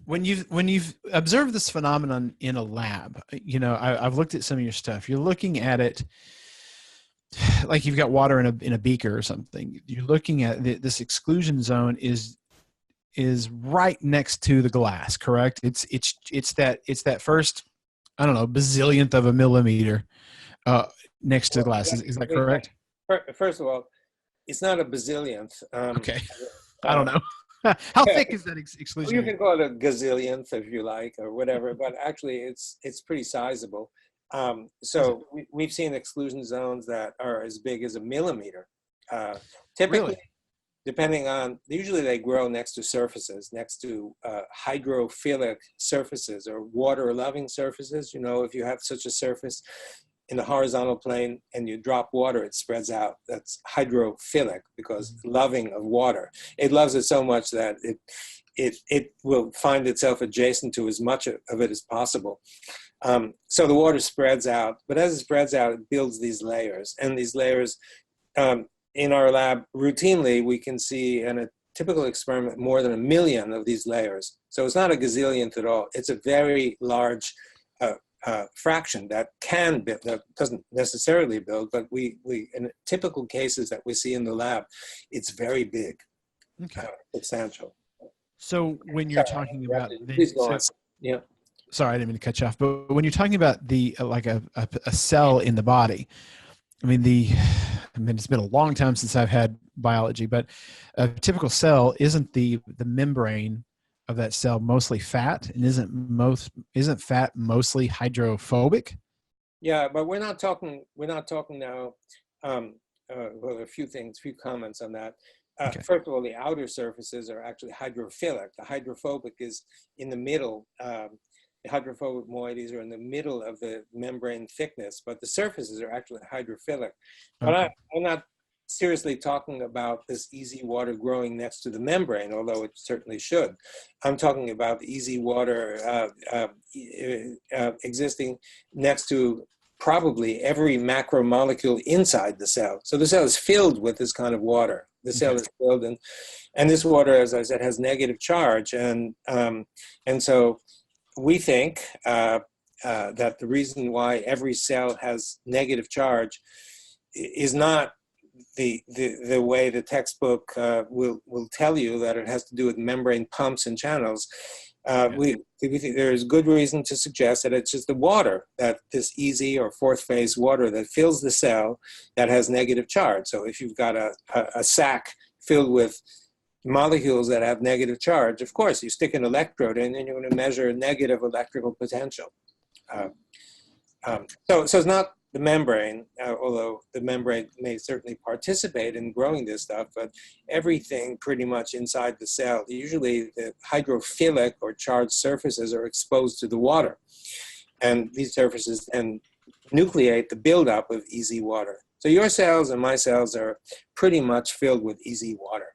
When you've observed this phenomenon in a lab, I've looked at some of your stuff. You're looking at it like you've got water in a beaker or something. You're looking at this exclusion zone is right next to the glass, correct? It's that first, I don't know, bazillionth of a millimeter next to the Well, glass. Is that correct? first of all, it's not a bazillionth. Okay. I don't Uh, know. How thick is that you exclusion? can call it a gazillionth if you like, or whatever, but actually it's pretty sizable. Is it So we've seen exclusion zones that are as big as a millimeter. Typically, really? depending on, usually they grow next to surfaces, next to hydrophilic surfaces or water-loving surfaces. You know, if you have such a surface in the horizontal plane and you drop water, it spreads out. That's hydrophilic because loving of water. It loves it so much that it will find itself adjacent to as much of it as possible. So the water spreads out, but as it spreads out, it builds these layers. And these layers, in our lab, routinely, we can see in a typical experiment more than 1 million of these layers. So it's not a gazillionth at all. It's a very large fraction that can build, that doesn't necessarily build, but we in typical cases that we see in the lab, it's very big, Okay. substantial. So when you're talking about Please go on. Yeah. sorry, I didn't mean to cut you off, but when you're talking about the like a cell in the body, I mean it's been a long time since I've had biology, but a typical cell, isn't the membrane of that cell mostly fat, and isn't fat mostly hydrophobic? Yeah, but we're not talking now. Well, a few comments on that. Okay. First of all, the outer surfaces are actually hydrophilic. The hydrophobic is in the middle. The hydrophobic moieties are in the middle of the membrane thickness, but the surfaces are actually hydrophilic. But Okay. I'm not seriously talking about this easy water growing next to the membrane, although it certainly should. I'm talking about the easy water existing next to probably every macromolecule inside the cell. So the cell is filled with this kind of water. The cell is filled, and this water, as I said, has negative charge, and so we think that the reason why every cell has negative charge is not the way the textbook will tell you, that it has to do with membrane pumps and channels. We think there is good reason to suggest that it's just the water, that this easy or fourth phase water that fills the cell, that has negative charge. So if you've got a sac filled with molecules that have negative charge, of course, you stick an electrode in and you're going to measure negative electrical potential. So it's not the membrane, although the membrane may certainly participate in growing this stuff, but everything pretty much inside the cell, usually the hydrophilic or charged surfaces are exposed to the water. And these surfaces then nucleate the buildup of easy water. So your cells and my cells are pretty much filled with easy water.